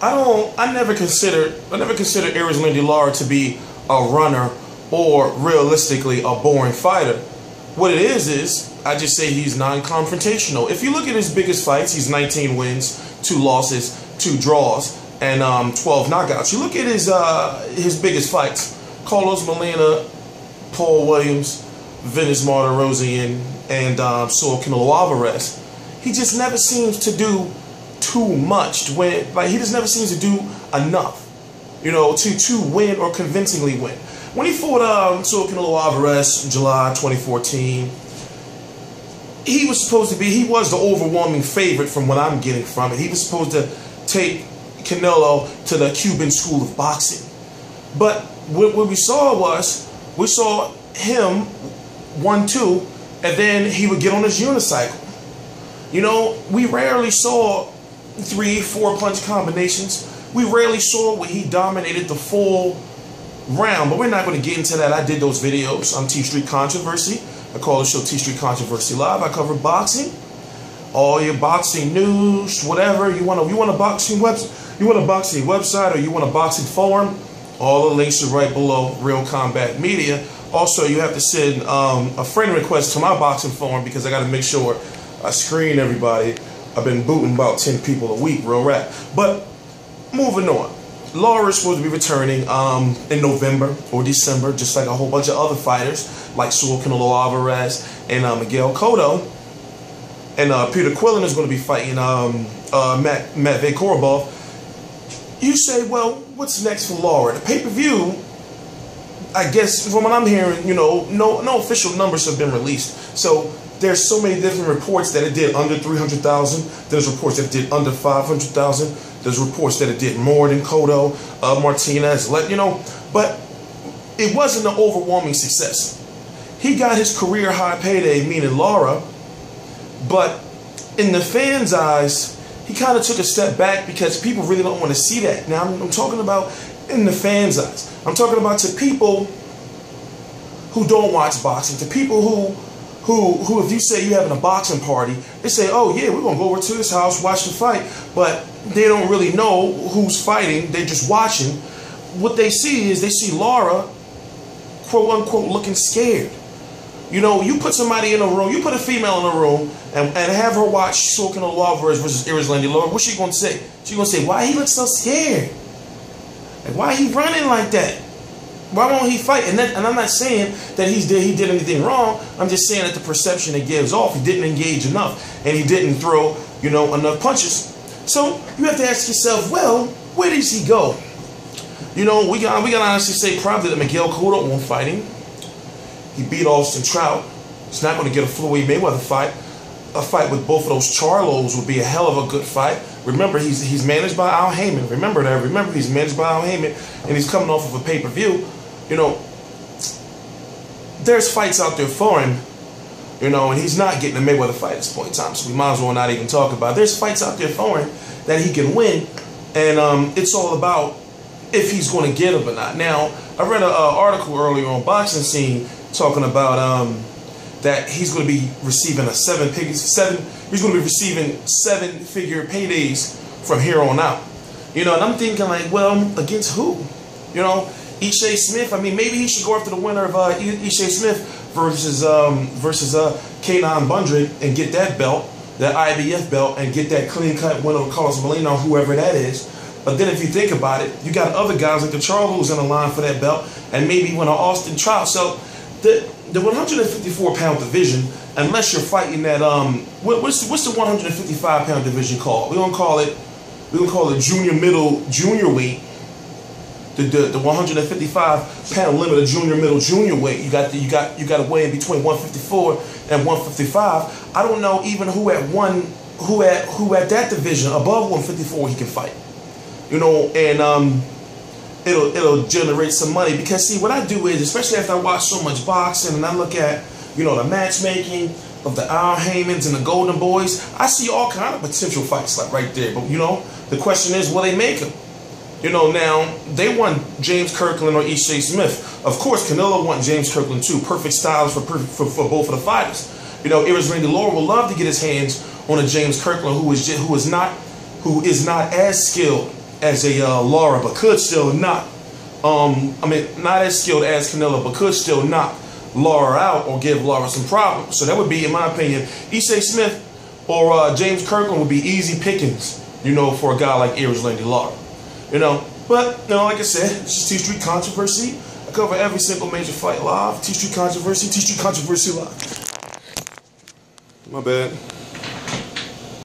I never considered Erislandy Lara to be a runner or realistically a boring fighter. What it is I just say he's non-confrontational. If you look at his biggest fights, he's 19 wins, 2 losses, 2 draws, and 12 knockouts. You look at his biggest fights: Carlos Molina, Paul Williams, Vinicius Martirosyan, and Saul Canelo Alvarez. He just never seems to do too much. He just never seems to do enough, to win or convincingly win. When he fought Saul Canelo Alvarez in July 2014, he was the overwhelming favorite from what I'm getting from it. He was supposed to take Canelo to the Cuban school of boxing. But what we saw him 1-2, and then he would get on his unicycle. We rarely saw 3-4 punch combinations. We rarely saw where he dominated the full round, but we're not going to get into that. I did those videos on T Street Controversy. I call the show T Street Controversy Live. I cover boxing, all your boxing news, whatever you want a boxing website, or you want a boxing forum. All the links are right below. Real Combat Media. Also, you have to send a friend request to my boxing forum because I got to make sure I screen everybody. I've been booting about 10 people a week, real rap. But moving on. Lara is supposed to be returning in November or December, just like a whole bunch of other fighters, like Saul Canelo Alvarez and Miguel Cotto. And Peter Quillen is going to be fighting Matt Korobov. You say, well, what's next for Lara? The pay-per-view, I guess, from what I'm hearing, no official numbers have been released. So there's so many different reports that it did under 300,000. There's reports that it did under 500,000. There's reports that it did more than Cotto, Martinez, but it wasn't an overwhelming success. He got his career high payday, meaning Lara, but in the fans' eyes, he kind of took a step back because people really don't want to see that. Now, I'm talking about in the fans' eyes. I'm talking about to people who don't watch boxing, to people who if you say you're having a boxing party, they say, oh yeah, we're going to go over to his house, watch the fight, but they don't really know who's fighting. They're just watching. What they see is they see Lara, quote unquote, looking scared. You put somebody in a room, you put a female in a room and have her watch Saul Canelo Alvarez versus Erislandy Lara. What's she going to say? She's going to say, why he looks so scared? Like, why he running like that? Why won't he fight? And I'm not saying that he did anything wrong. I'm just saying that the perception it gives off, he didn't engage enough, and he didn't throw, enough punches. So you have to ask yourself, well, where does he go? We can honestly say probably that Miguel Cotto won't fight him. He beat Austin Trout. He's not going to get a Floyd Mayweather fight. A fight with both of those Charlos would be a hell of a good fight. Remember, he's managed by Al Heyman. Remember that. Remember, he's managed by Al Heyman, and he's coming off of a pay-per-view. There's fights out there for him, and he's not getting a Mayweather fight at this point in time, so we might as well not even talk about it. There's fights out there for him that he can win, and it's all about if he's going to get them or not. Now, I read an article earlier on Boxing Scene talking about that he's going to be receiving seven-figure paydays from here on out. And I'm thinking like, well, against who? Ishe Smith. I mean, maybe he should go after the winner of Ishe Smith versus K9 Bundren and get that belt, that IBF belt, and get that clean-cut winner of Carlos Molina or whoever that is. But then if you think about it, you got other guys like the Charlo who's on the line for that belt, and maybe winner Austin Trout. So the 154-pound division, unless you're fighting that what's the 155-pound division called? We're gonna call it junior weight. The 155-pound limit of junior weight. You got to weigh in between 154 and 155. I don't know even who at that division above 154 he can fight. And it'll generate some money, because see, what I do is, especially after I watch so much boxing and I look at the matchmaking of the Al Heymans and the Golden Boys, I see all kind of potential fights like right there. But the question is, will they make them? Now, they want James Kirkland or Ishe Smith. Of course, Canelo wants James Kirkland too. Perfect styles for both of the fighters. Erislandy Lara will love to get his hands on a James Kirkland who is not as skilled as a Lara, but could still knock. I mean, not as skilled as Canelo, but could still knock Lara out or give Lara some problems. So that would be, in my opinion, Issei Smith or James Kirkland would be easy pickings, you know, for a guy like Erislandy Lara, you know. But, you know, like I said, it's just T-Street Controversy. I cover every single major fight live. T-Street Controversy, T-Street Controversy live. My bad.